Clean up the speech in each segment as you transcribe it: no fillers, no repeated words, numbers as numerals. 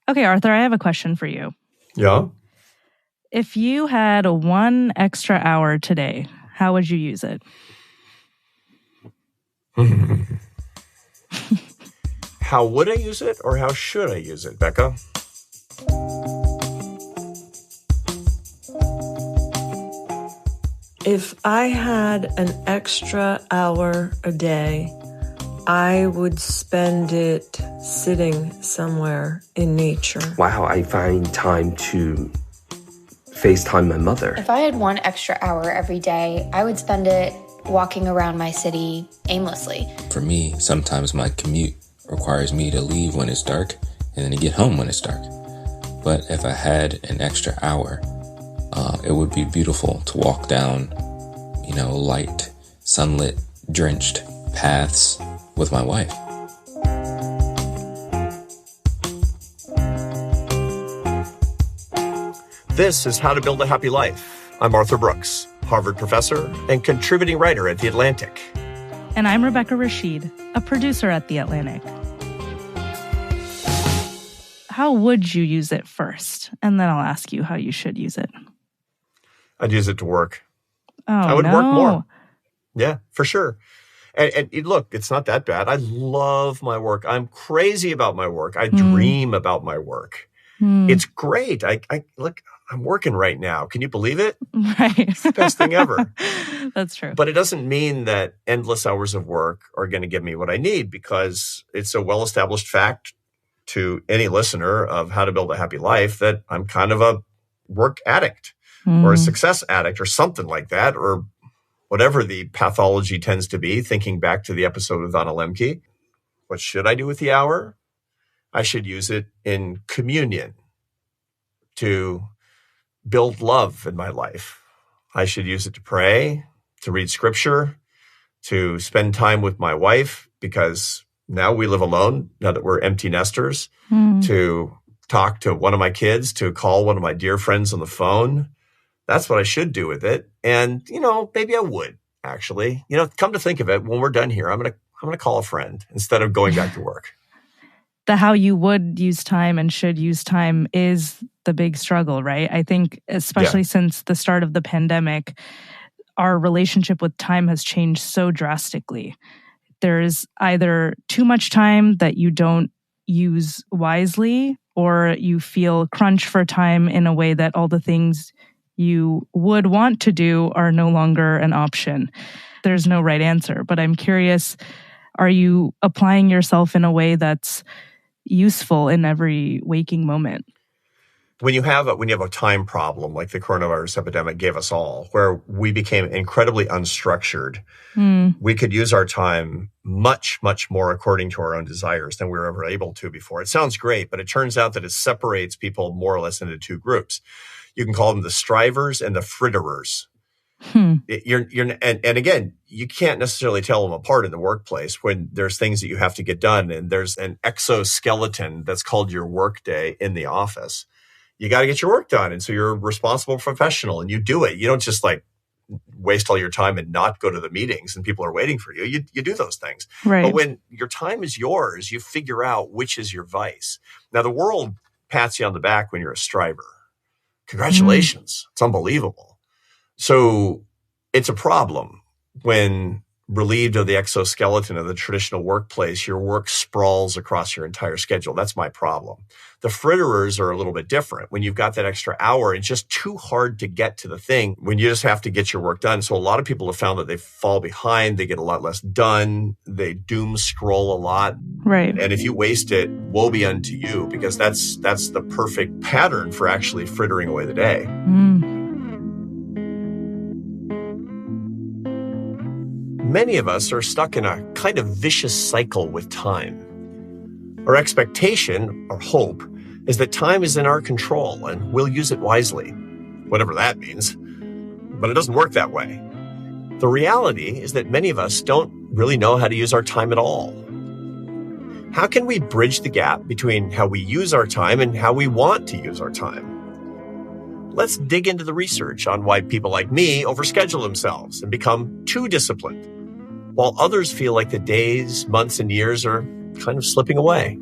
Okay, Arthur, I have a question for you. Yeah? If you had 1 extra hour today, how would you use it? How would I use it or how should I use it, Becca? If I had an extra hour a day, I would spend it sitting somewhere in nature. Wow, I find time to FaceTime my mother. If I had 1 extra hour every day, I would spend it walking around my city aimlessly. For me, sometimes my commute requires me to leave when it's dark and then to get home when it's dark. But if I had an extra hour, it would be beautiful to walk down, light, sunlit, drenched paths with my wife. This is How to Build a Happy Life. I'm Arthur Brooks, Harvard professor and contributing writer at The Atlantic. And I'm Rebecca Rashid, a producer at The Atlantic. How would you use it first? And then I'll ask you how you should use it. I'd use it to work. Oh, I would work more. Yeah, for sure. And look, it's not that bad. I love my work. I'm crazy about my work. I dream about my work. It's great. I look, I'm working right now. Can you believe it? Right. It's the best thing ever. That's true. But it doesn't mean that endless hours of work are going to give me what I need, because it's a well-established fact to any listener of How to Build a Happy Life that I'm kind of a work addict or a success addict or something like that, or whatever the pathology tends to be, thinking back to the episode with Anna Lemke. What should I do with the hour? I should use it in communion to build love in my life. I should use it to pray, to read scripture, to spend time with my wife, because now we live alone, now that we're empty nesters, to talk to one of my kids, to call one of my dear friends on the phone. That's what I should do with it. And, maybe I would actually, come to think of it, when we're done here, I'm going to call a friend instead of going back to work. The how you would use time and should use time is the big struggle, right? I think especially since the start of the pandemic, our relationship with time has changed so drastically. There's either too much time that you don't use wisely, or you feel crunched for time in a way that all the things you would want to do are no longer an option. There's no right answer, but I'm curious, are you applying yourself in a way that's useful in every waking moment? When you have a time problem like the coronavirus epidemic gave us all, where we became incredibly unstructured, we could use our time much, much more according to our own desires than we were ever able to before. It sounds great, but it turns out that it separates people more or less into 2 groups. You can call them the strivers and the fritterers. And again, you can't necessarily tell them apart in the workplace when there's things that you have to get done and there's an exoskeleton that's called your workday in the office. You got to get your work done. And so you're a responsible professional and you do it. You don't just waste all your time and not go to the meetings and people are waiting for you. You do those things. Right. But when your time is yours, you figure out which is your vice. Now, the world pats you on the back when you're a striver. Congratulations. It's unbelievable. So it's a problem when, relieved of the exoskeleton of the traditional workplace, your work sprawls across your entire schedule. That's my problem. The fritterers are a little bit different. When you've got that extra hour, it's just too hard to get to the thing when you just have to get your work done. So a lot of people have found that they fall behind. They get a lot less done. They doom scroll a lot. Right. And if you waste it, woe be unto you, because that's the perfect pattern for actually frittering away the day. Many of us are stuck in a kind of vicious cycle with time. Our expectation, or hope, is that time is in our control and we'll use it wisely, whatever that means. But it doesn't work that way. The reality is that many of us don't really know how to use our time at all. How can we bridge the gap between how we use our time and how we want to use our time? Let's dig into the research on why people like me overschedule themselves and become too disciplined, while others feel like the days, months, and years are kind of slipping away.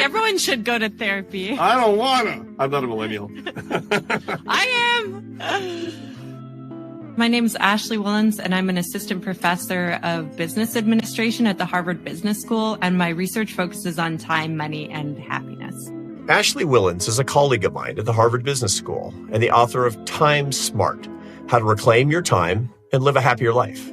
everyone should go to therapy. I don't want to. I'm not a millennial. I am. My name is Ashley Whillans, and I'm an assistant professor of business administration at the Harvard Business School, and my research focuses on time, money, and happiness. Ashley Whillans is a colleague of mine at the Harvard Business School and the author of Time Smart, How to Reclaim Your Time and Live a Happier Life.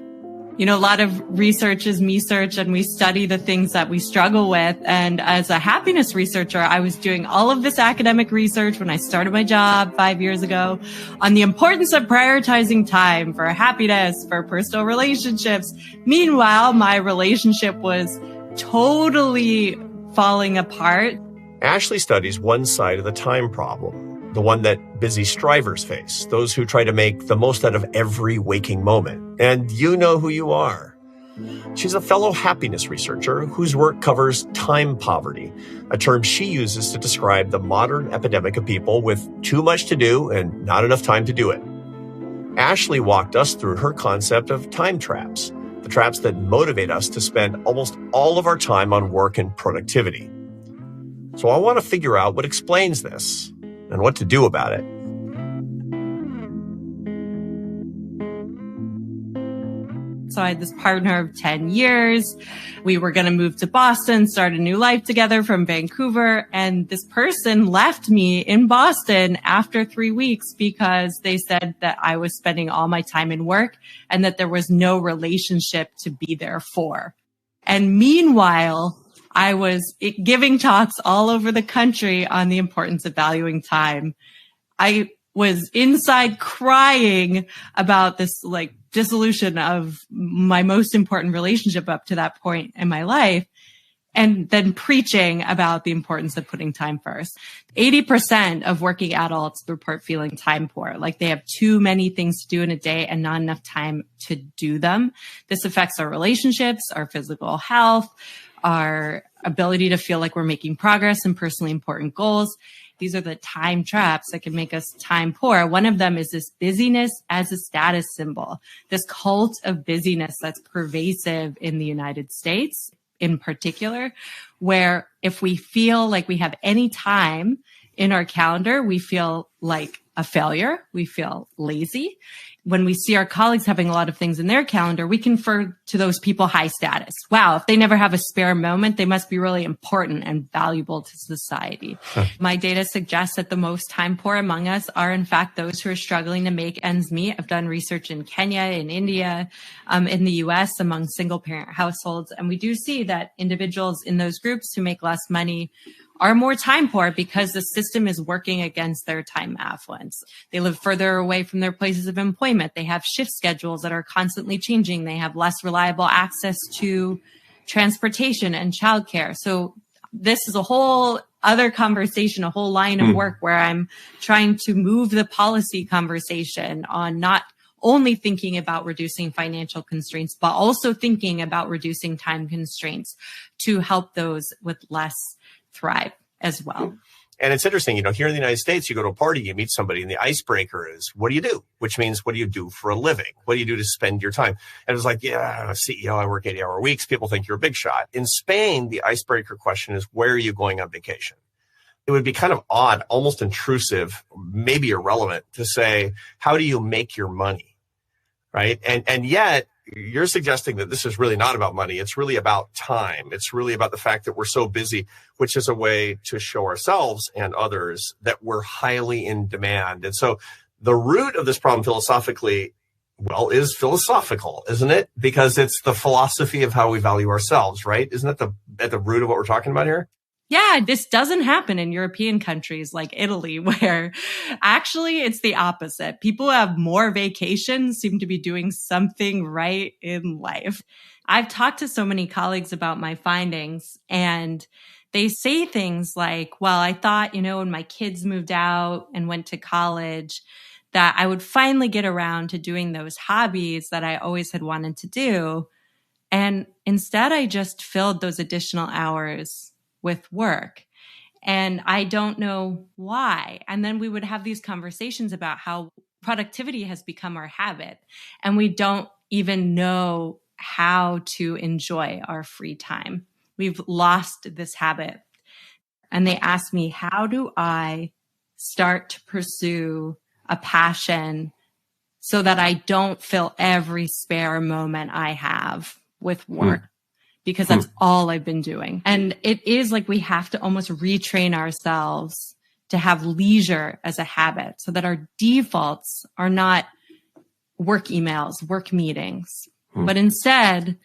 You know, a lot of research is me-search, and we study the things that we struggle with. And as a happiness researcher, I was doing all of this academic research when I started my job 5 years ago on the importance of prioritizing time for happiness, for personal relationships. Meanwhile, my relationship was totally falling apart. Ashley studies one side of the time problem, the one that busy strivers face, those who try to make the most out of every waking moment. And you know who you are. She's a fellow happiness researcher whose work covers time poverty, a term she uses to describe the modern epidemic of people with too much to do and not enough time to do it. Ashley walked us through her concept of time traps, the traps that motivate us to spend almost all of our time on work and productivity. So I want to figure out what explains this and what to do about it. So I had this partner of 10 years. We were going to move to Boston, start a new life together from Vancouver. And this person left me in Boston after 3 weeks because they said that I was spending all my time in work and that there was no relationship to be there for. And meanwhile, I was giving talks all over the country on the importance of valuing time. I was inside crying about this dissolution of my most important relationship up to that point in my life, and then preaching about the importance of putting time first. 80% of working adults report feeling time poor, like they have too many things to do in a day and not enough time to do them. This affects our relationships, our physical health, our ability to feel like we're making progress in personally important goals. These are the time traps that can make us time poor. One of them is this busyness as a status symbol, this cult of busyness that's pervasive in the United States in particular, where if we feel like we have any time in our calendar, we feel like a failure. We feel lazy. When we see our colleagues having a lot of things in their calendar, we confer to those people high status. Wow, if they never have a spare moment, they must be really important and valuable to society. My data suggests that the most time poor among us are, in fact, those who are struggling to make ends meet. I've done research in Kenya, in India, in the US among single parent households. And we do see that individuals in those groups who make less money are more time poor because the system is working against their time affluence. They live further away from their places of employment. They have shift schedules that are constantly changing. They have less reliable access to transportation and childcare. So this is a whole other conversation, a whole line of work where I'm trying to move the policy conversation on not only thinking about reducing financial constraints, but also thinking about reducing time constraints to help those with less thrive as well. And it's interesting, here in the United States, you go to a party, you meet somebody, and the icebreaker is, what do you do? Which means, what do you do for a living? What do you do to spend your time? And it's like, yeah, I'm a CEO, I work 80-hour weeks. People think you're a big shot. In Spain, the icebreaker question is, where are you going on vacation? It would be kind of odd, almost intrusive, maybe irrelevant to say, how do you make your money? Right? And yet, you're suggesting that this is really not about money. It's really about time. It's really about the fact that we're so busy, which is a way to show ourselves and others that we're highly in demand. And so the root of this problem philosophically, is philosophical, isn't it? Because it's the philosophy of how we value ourselves, right? Isn't that at the root of what we're talking about here? Yeah, this doesn't happen in European countries like Italy, where actually it's the opposite. People who have more vacations seem to be doing something right in life. I've talked to so many colleagues about my findings, and they say things like, well, I thought, when my kids moved out and went to college, that I would finally get around to doing those hobbies that I always had wanted to do. And instead, I just filled those additional hours with work. And I don't know why. And then we would have these conversations about how productivity has become our habit, and we don't even know how to enjoy our free time. We've lost this habit. And they asked me, how do I start to pursue a passion so that I don't fill every spare moment I have with work? Because that's all I've been doing. And it is like we have to almost retrain ourselves to have leisure as a habit so that our defaults are not work emails, work meetings, but instead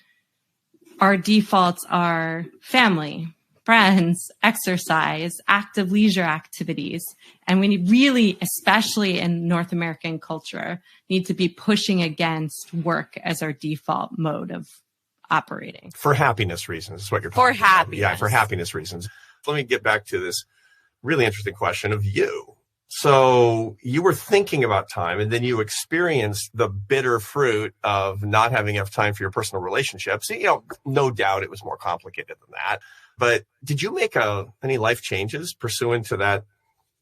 our defaults are family, friends, exercise, active leisure activities. And we really, especially in North American culture, need to be pushing against work as our default mode of operating. For happiness reasons is what you're talking about. For happiness. Yeah, for happiness reasons. Let me get back to this really interesting question of you. So you were thinking about time and then you experienced the bitter fruit of not having enough time for your personal relationships. You know, no doubt it was more complicated than that. But did you make any life changes pursuant to that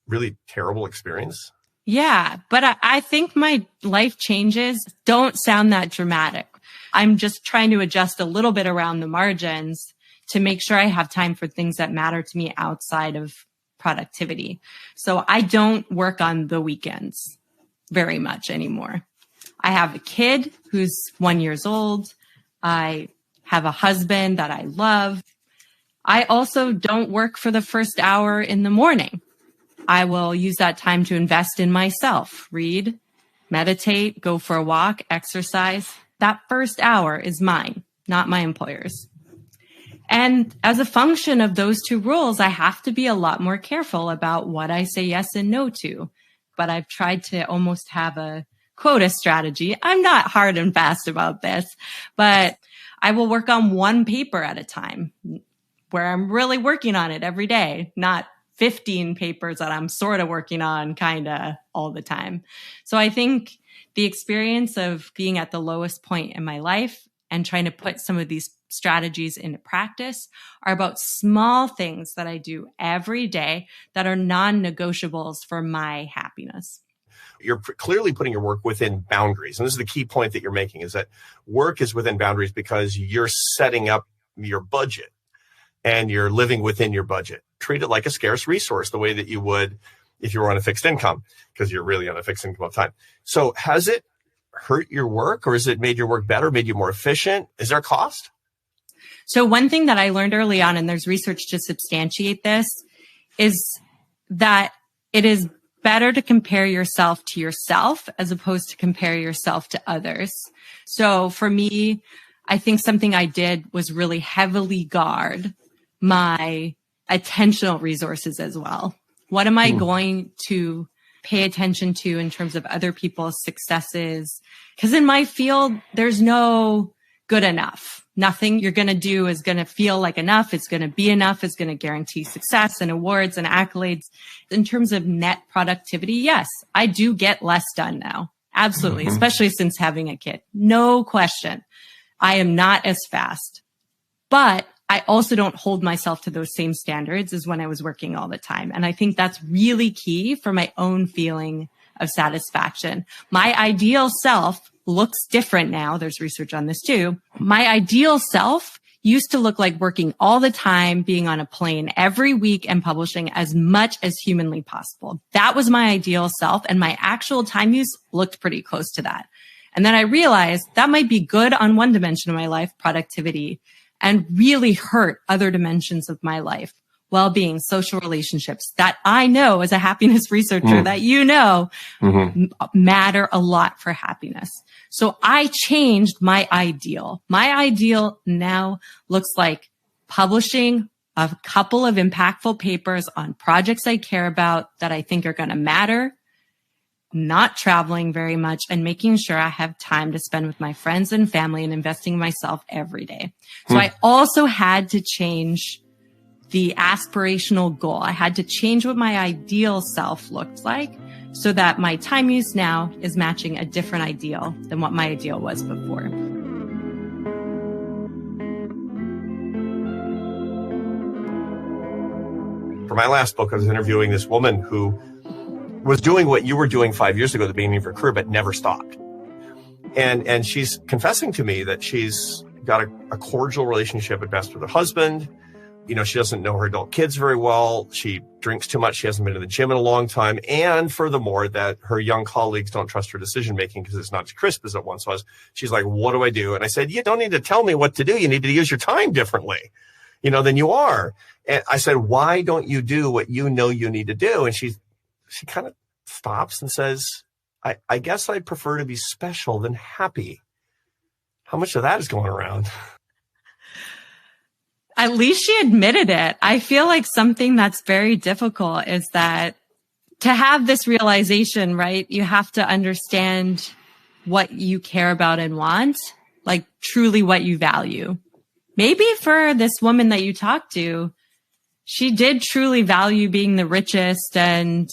really terrible experience? Yeah, but I think my life changes don't sound that dramatic. I'm just trying to adjust a little bit around the margins to make sure I have time for things that matter to me outside of productivity. So I don't work on the weekends very much anymore. I have a kid who's 1 year old. I have a husband that I love. I also don't work for the first hour in the morning. I will use that time to invest in myself, read, meditate, go for a walk, exercise. That first hour is mine, not my employer's. And as a function of those two rules, I have to be a lot more careful about what I say yes and no to. But I've tried to almost have a quota strategy. I'm not hard and fast about this, but I will work on one paper at a time where I'm really working on it every day, not 15 papers that I'm sort of working on kind of all the time. So I think the experience of being at the lowest point in my life and trying to put some of these strategies into practice are about small things that I do every day that are non-negotiables for my happiness. You're clearly putting your work within boundaries. And this is the key point that you're making, is that work is within boundaries because you're setting up your budget and you're living within your budget. Treat it like a scarce resource, the way that you would if you were on a fixed income, because you're really on a fixed income all the time. So has it hurt your work, or has it made your work better, made you more efficient? Is there a cost? So one thing that I learned early on, and there's research to substantiate this, is that it is better to compare yourself to yourself as opposed to compare yourself to others. So for me, I think something I did was really heavily guard my attentional resources as well. What am I going to pay attention to in terms of other people's successes? Because in my field, there's no good enough. Nothing you're going to do is going to feel like enough. It's going to be enough. It's going to guarantee success and awards and accolades. In terms of net productivity, yes, I do get less done now. Absolutely. Especially since having a kid. No question. I am not as fast, but I also don't hold myself to those same standards as when I was working all the time. And I think that's really key for my own feeling of satisfaction. My ideal self looks different now. There's research on this too. My ideal self used to look like working all the time, being on a plane every week and publishing as much as humanly possible. That was my ideal self. And my actual time use looked pretty close to that. And then I realized that might be good on one dimension of my life, productivity, and really hurt other dimensions of my life, well-being, social relationships that I know as a happiness researcher that you know matter a lot for happiness. So I changed my ideal. My ideal now looks like publishing a couple of impactful papers on projects I care about that I think are going to matter, not traveling very much, and making sure I have time to spend with my friends and family and investing in myself every day. So I also had to change the aspirational goal. I had to change what my ideal self looked like so that my time use now is matching a different ideal than what my ideal was before. For my last book, I was interviewing this woman who was doing what you were doing 5 years ago at the beginning of her career, but never stopped. And she's confessing to me that she's got a cordial relationship at best with her husband, She doesn't know her adult kids very well. She drinks too much. She hasn't been to the gym in a long time. And furthermore, that her young colleagues don't trust her decision-making because it's not as crisp as it once was. She's like, what do I do? And I said, you don't need to tell me what to do. You need to use your time differently, than you are. And I said, why don't you do what you know you need to do? And she kind of stops and says, I guess I'd prefer to be special than happy. How much of that is going around? At least she admitted it. I feel like something that's very difficult is that to have this realization, right? You have to understand what you care about and want, like truly what you value. Maybe for this woman that you talked to, she did truly value being the richest and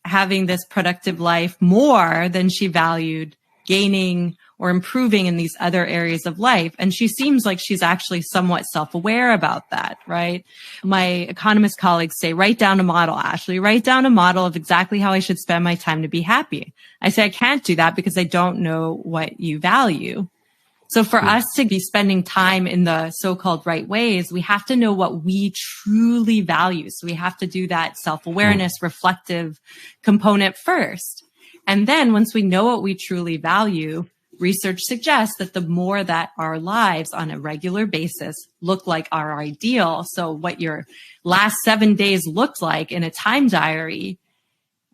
having this productive life more than she valued gaining or improving in these other areas of life. And she seems like she's actually somewhat self-aware about that, right? My economist colleagues say, write down a model, Ashley, write down a model of exactly how I should spend my time to be happy. I say, I can't do that because I don't know what you value. So for us to be spending time in the so-called right ways, we have to know what we truly value. So we have to do that self-awareness, reflective component first. And then once we know what we truly value, research suggests that the more that our lives on a regular basis look like our ideal, so what your last 7 days looked like in a time diary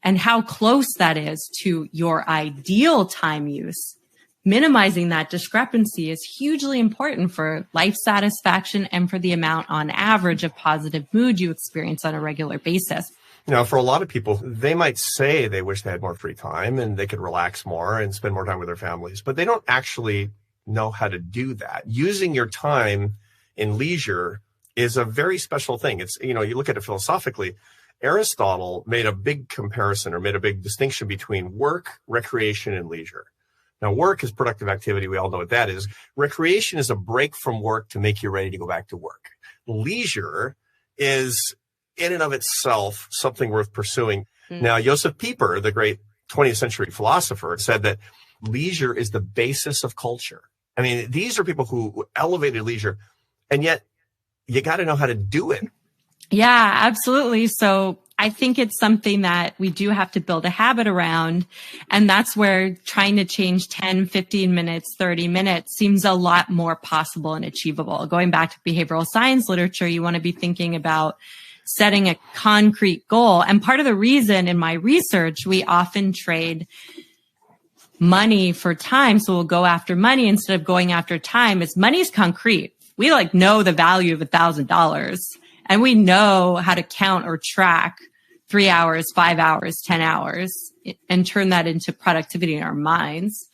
and how close that is to your ideal time use, minimizing that discrepancy is hugely important for life satisfaction and for the amount on average of positive mood you experience on a regular basis. For a lot of people, they might say they wish they had more free time and they could relax more and spend more time with their families, but they don't actually know how to do that. Using your time in leisure is a very special thing. It's, you look at it philosophically. Aristotle made a big comparison or made a big distinction between work, recreation, and leisure. Now, work is productive activity. We all know what that is. Recreation is a break from work to make you ready to go back to work. Leisure is in and of itself something worth pursuing. Now, Josef Pieper, the great 20th century philosopher, said that leisure is the basis of culture. I mean, these are people who elevated leisure, and yet you got to know how to do it. Yeah, absolutely. So I think it's something that we do have to build a habit around. And that's where trying to change 10, 15 minutes, 30 minutes seems a lot more possible and achievable. Going back to behavioral science literature, you want to be thinking about setting a concrete goal. And part of the reason in my research, we often trade money for time. So we'll go after money instead of going after time, is money's concrete. We know the value of $1,000 and we know how to count or track 3 hours, 5 hours, 10 hours and turn that into productivity in our minds.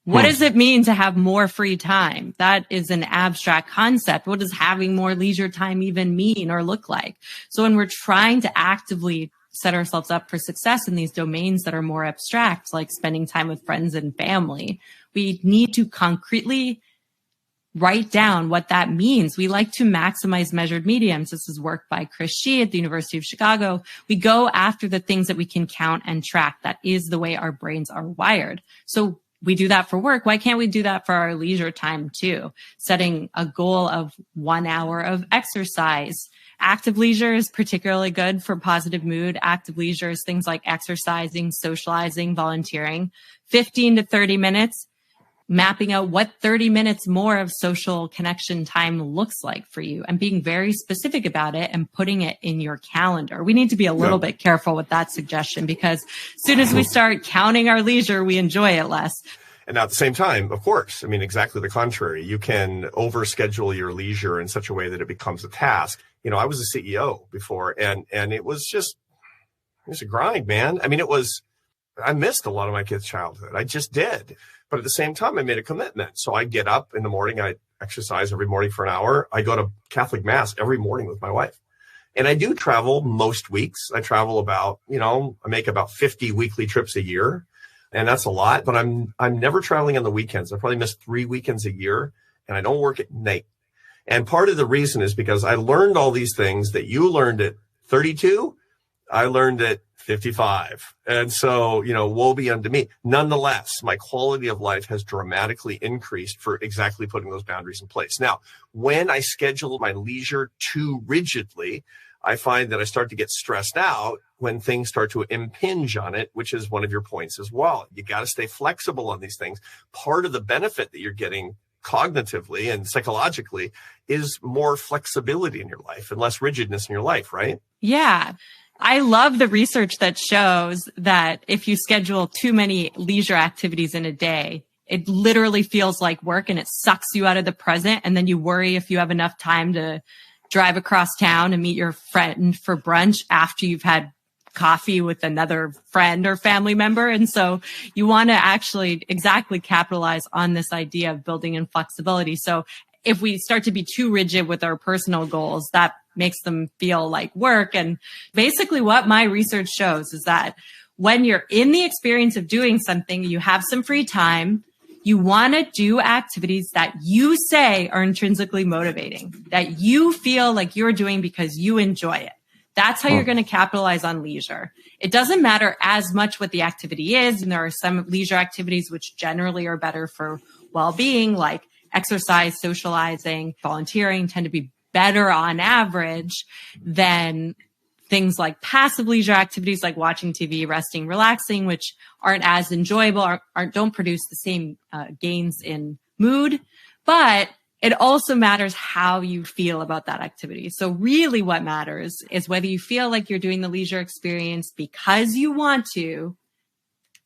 What does it mean to have more free time? That is an abstract concept. What does having more leisure time even mean or look like? So when we're trying to actively set ourselves up for success in these domains that are more abstract, like spending time with friends and family, we need to concretely write down what that means. We like to maximize measured mediums. This is work by Rashid at the University of Chicago. We go after the things that we can count and track. That is the way our brains are wired. So we do that for work. Why can't we do that for our leisure time too? Setting a goal of 1 hour of exercise. Active leisure is particularly good for positive mood. Active leisure is things like exercising, socializing, volunteering. 15 to 30 minutes, mapping out what 30 minutes more of social connection time looks like for you and being very specific about it and putting it in your calendar. We need to be a little bit careful with that suggestion because as soon as we start counting our leisure, we enjoy it less. And at the same time, of course, exactly the contrary. You can overschedule your leisure in such a way that it becomes a task. I was a CEO before and it was a grind, man. I missed a lot of my kids' childhood. I just did. But at the same time, I made a commitment. So I get up in the morning. I exercise every morning for an hour. I go to Catholic Mass every morning with my wife. And I do travel most weeks. I travel about, I make about 50 weekly trips a year. And that's a lot. But I'm never traveling on the weekends. I probably miss 3 weekends a year. And I don't work at night. And part of the reason is because I learned all these things that you learned at 32 I learned at 55. And so, woe be unto me. Nonetheless, my quality of life has dramatically increased for exactly putting those boundaries in place. Now, when I schedule my leisure too rigidly, I find that I start to get stressed out when things start to impinge on it, which is one of your points as well. You got to stay flexible on these things. Part of the benefit that you're getting cognitively and psychologically is more flexibility in your life and less rigidness in your life, right? Yeah. I love the research that shows that if you schedule too many leisure activities in a day, it literally feels like work and it sucks you out of the present. And then you worry if you have enough time to drive across town and meet your friend for brunch after you've had coffee with another friend or family member. And so you want to actually exactly capitalize on this idea of building in flexibility. So if we start to be too rigid with our personal goals, that makes them feel like work. And basically what my research shows is that when you're in the experience of doing something, you have some free time, you want to do activities that you say are intrinsically motivating, that you feel like you're doing because you enjoy it. That's how you're going to capitalize on leisure. It doesn't matter as much what the activity is. And there are some leisure activities which generally are better for well-being, like exercise, socializing, volunteering tend to be better on average than things like passive leisure activities like watching TV, resting, relaxing, which aren't as enjoyable, don't produce the same gains in mood. But it also matters how you feel about that activity. So really what matters is whether you feel like you're doing the leisure experience because you want to,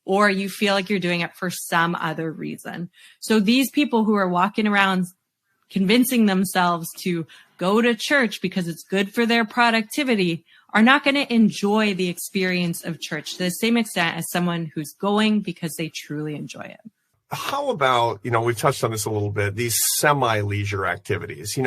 or you feel like you're doing it for some other reason. So these people who are walking around convincing themselves to go to church because it's good for their productivity are not going to enjoy the experience of church to the same extent as someone who's going because they truly enjoy it. How about, we've touched on this a little bit, these semi-leisure activities,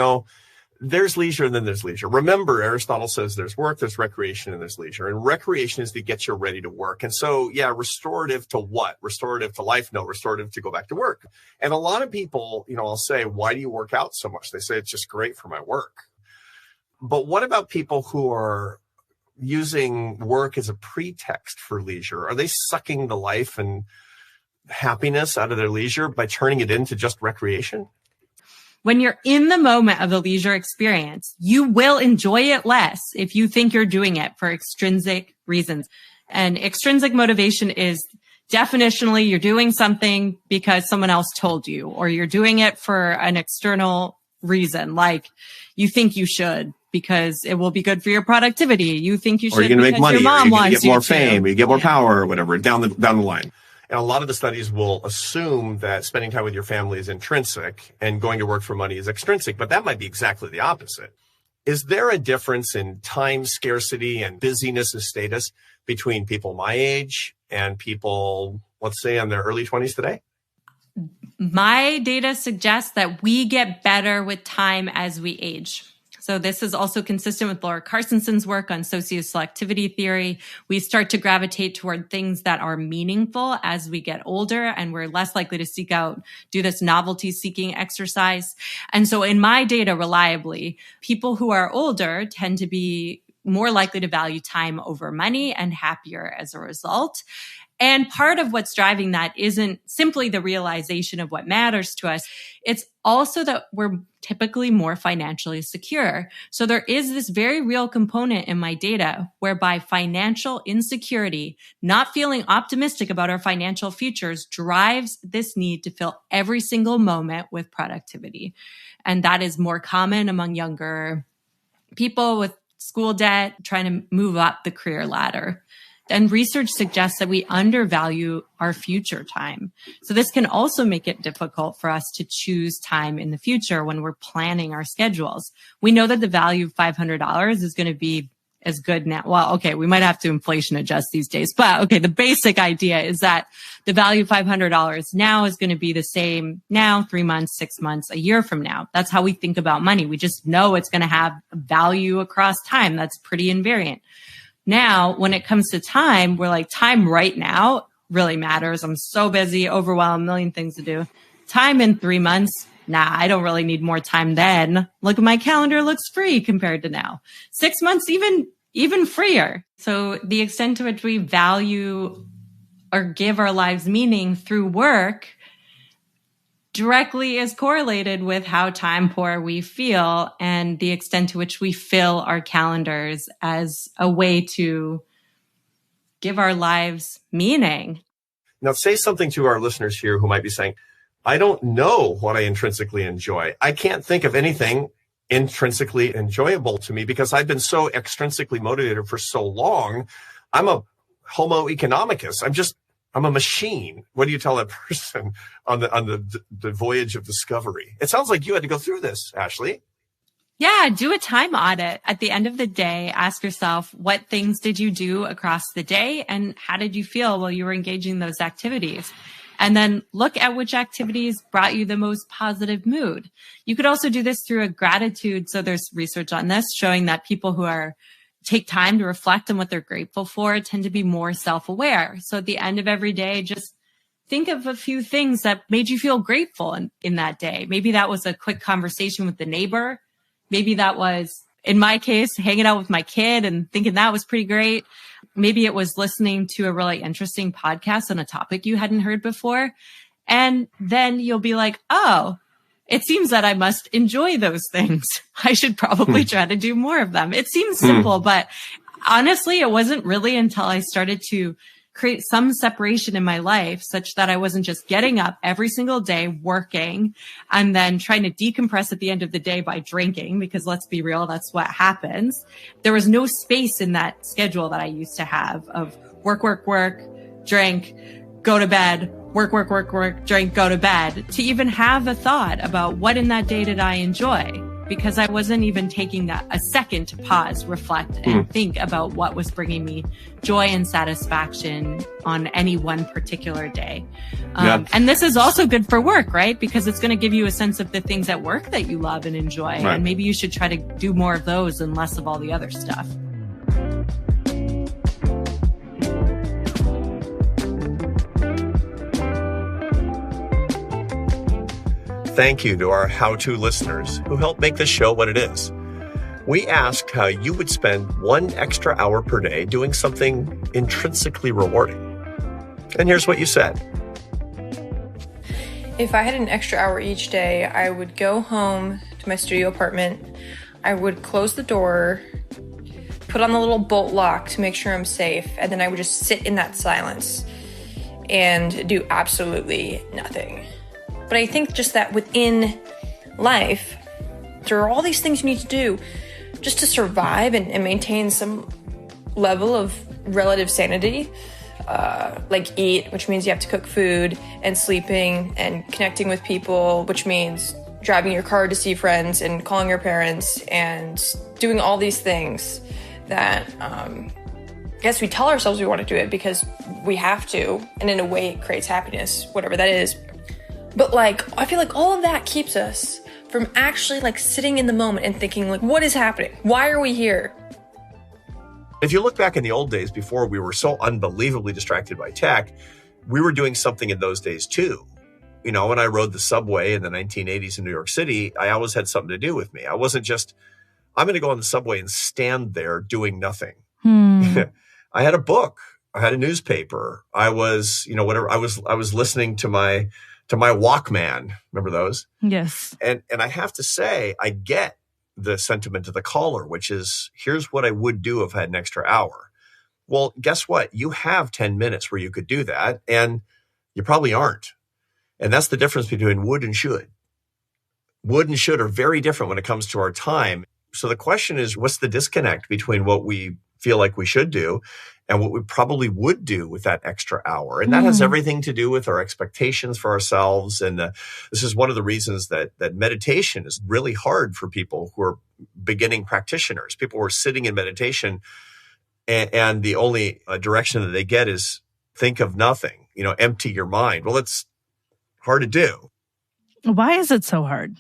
there's leisure and then there's leisure. Remember, Aristotle says there's work, there's recreation, and there's leisure. And recreation is to get you ready to work. And so, restorative to what? Restorative to life? No, restorative to go back to work. And a lot of people, I'll say, why do you work out so much? They say it's just great for my work. But what about people who are using work as a pretext for leisure? Are they sucking the life and happiness out of their leisure by turning it into just recreation? When you're in the moment of the leisure experience, you will enjoy it less if you think you're doing it for extrinsic reasons. And extrinsic motivation is definitionally you're doing something because someone else told you, or you're doing it for an external reason, like you think you should because it will be good for your productivity. You think you should, or you're going to make money, your mom or you're wants going to get more fame, to. you get more power, or whatever, down the line. And a lot of the studies will assume that spending time with your family is intrinsic and going to work for money is extrinsic, but that might be exactly the opposite. Is there a difference in time scarcity and busyness and status between people my age and people, let's say, in their early 20s today? My data suggests that we get better with time as we age. So this is also consistent with Laura Carsonson's work on socioselectivity theory. We start to gravitate toward things that are meaningful as we get older, and we're less likely to do this novelty-seeking exercise. And so in my data, reliably, people who are older tend to be more likely to value time over money and happier as a result. And part of what's driving that isn't simply the realization of what matters to us. It's also that we're typically more financially secure. So there is this very real component in my data whereby financial insecurity, not feeling optimistic about our financial futures, drives this need to fill every single moment with productivity. And that is more common among younger people with school debt, trying to move up the career ladder. And research suggests that we undervalue our future time. So this can also make it difficult for us to choose time in the future when we're planning our schedules. We know that the value of $500 is going to be as good now. Well, okay, we might have to inflation adjust these days, but okay, the basic idea is that the value of $500 now is going to be the same now, 3 months, 6 months, a year from now. That's how we think about money. We just know it's going to have value across time. That's pretty invariant. Now, when it comes to time, we're like, time right now really matters. I'm so busy, overwhelmed, a million things to do. Time in 3 months, nah, I don't really need more time then. Look at my calendar, looks free compared to now. 6 months, even even freer. So the extent to which we value or give our lives meaning through work directly is correlated with how time poor we feel and the extent to which we fill our calendars as a way to give our lives meaning. Now, say something to our listeners here who might be saying, I don't know what I intrinsically enjoy. I can't think of anything intrinsically enjoyable to me because I've been so extrinsically motivated for so long. I'm a homo economicus. I'm a machine. What do you tell that person on the voyage of discovery? It sounds like you had to go through this, Ashley. Yeah, do a time audit. At the end of the day, ask yourself, what things did you do across the day and how did you feel while you were engaging in those activities? And then look at which activities brought you the most positive mood. You could also do this through a gratitude. So there's research on this showing that people who take time to reflect on what they're grateful for tend to be more self-aware. So at the end of every day, just think of a few things that made you feel grateful in that day. Maybe that was a quick conversation with the neighbor. Maybe that was, in my case, hanging out with my kid and thinking that was pretty great. Maybe it was listening to a really interesting podcast on a topic you hadn't heard before. And then you'll be like, oh, it seems that I must enjoy those things. I should probably try to do more of them. It seems simple, but honestly, it wasn't really until I started to create some separation in my life such that I wasn't just getting up every single day working and then trying to decompress at the end of the day by drinking, because let's be real, that's what happens. There was no space in that schedule that I used to have of work, drink, go to bed, work, drink, go to bed, to even have a thought about what in that day did I enjoy, because I wasn't even taking a second to pause, reflect, and think about what was bringing me joy and satisfaction on any one particular day. And this is also good for work, right? Because it's going to give you a sense of the things at work that you love and enjoy. Right. And maybe you should try to do more of those and less of all the other stuff. Thank you to our how-to listeners who help make this show what it is. We asked how you would spend 1 extra hour per day doing something intrinsically rewarding. And here's what you said. If I had an extra hour each day, I would go home to my studio apartment. I would close the door, put on the little bolt lock to make sure I'm safe, and then I would just sit in that silence and do absolutely nothing. But I think just that within life, there are all these things you need to do just to survive and maintain some level of relative sanity. Like eat, which means you have to cook food, and sleeping and connecting with people, which means driving your car to see friends and calling your parents and doing all these things that I guess we tell ourselves we want to do it because we have to, and in a way it creates happiness, whatever that is. But I feel like all of that keeps us from actually sitting in the moment and thinking what is happening? Why are we here? If you look back in the old days before we were so unbelievably distracted by tech, we were doing something in those days too. When I rode the subway in the 1980s in New York City, I always had something to do with me. I wasn't just, I'm going to go on the subway and stand there doing nothing. I had a book. I had a newspaper. I was, whatever. I was listening to my Walkman. Remember those? Yes. And I have to say, I get the sentiment of the caller, which is, here's what I would do if I had an extra hour. Well, guess what? You have 10 minutes where you could do that, and you probably aren't. And that's the difference between would and should. Would and should are very different when it comes to our time. So the question is, what's the disconnect between what we feel like we should do and what we probably would do with that extra hour? And that has everything to do with our expectations for ourselves. And this is one of the reasons that meditation is really hard for people who are beginning practitioners, people who are sitting in meditation and the only direction that they get is think of nothing, empty your mind. Well, it's hard to do. Why is it so hard?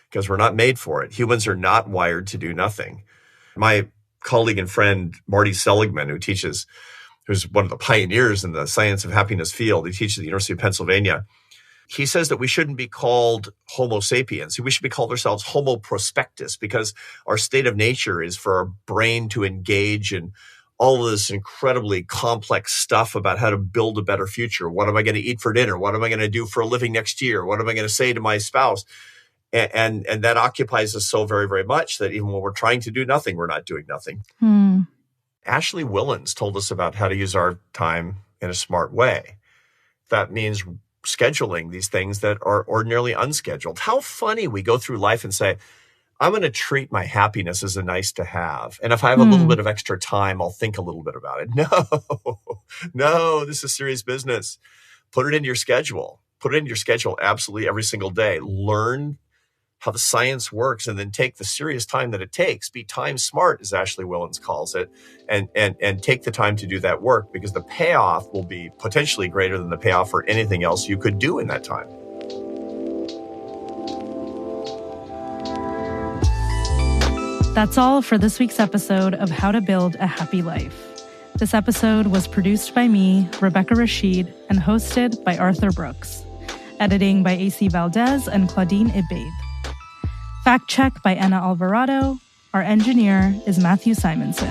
Because we're not made for it. Humans are not wired to do nothing. My colleague and friend, Marty Seligman, who's one of the pioneers in the science of happiness field, he teaches at the University of Pennsylvania. He says that we shouldn't be called Homo sapiens. We should be called ourselves Homo prospectus, because our state of nature is for our brain to engage in all of this incredibly complex stuff about how to build a better future. What am I going to eat for dinner? What am I going to do for a living next year? What am I going to say to my spouse? And that occupies us so very, very much that even when we're trying to do nothing, we're not doing nothing. Ashley Whillans told us about how to use our time in a smart way. That means scheduling these things that are ordinarily unscheduled. How funny we go through life and say, I'm going to treat my happiness as a nice to have. And if I have a little bit of extra time, I'll think a little bit about it. No, this is serious business. Put it in your schedule. Put it in your schedule absolutely every single day. Learn how the science works, and then take the serious time that it takes. Be time smart, as Ashley Whillans calls it, and take the time to do that work, because the payoff will be potentially greater than the payoff for anything else you could do in that time. That's all for this week's episode of How to Build a Happy Life. This episode was produced by me, Rebecca Rashid, and hosted by Arthur Brooks. Editing by AC Valdez and Claudine Ebeid. Fact check by Anna Alvarado. Our engineer is Matthew Simonson.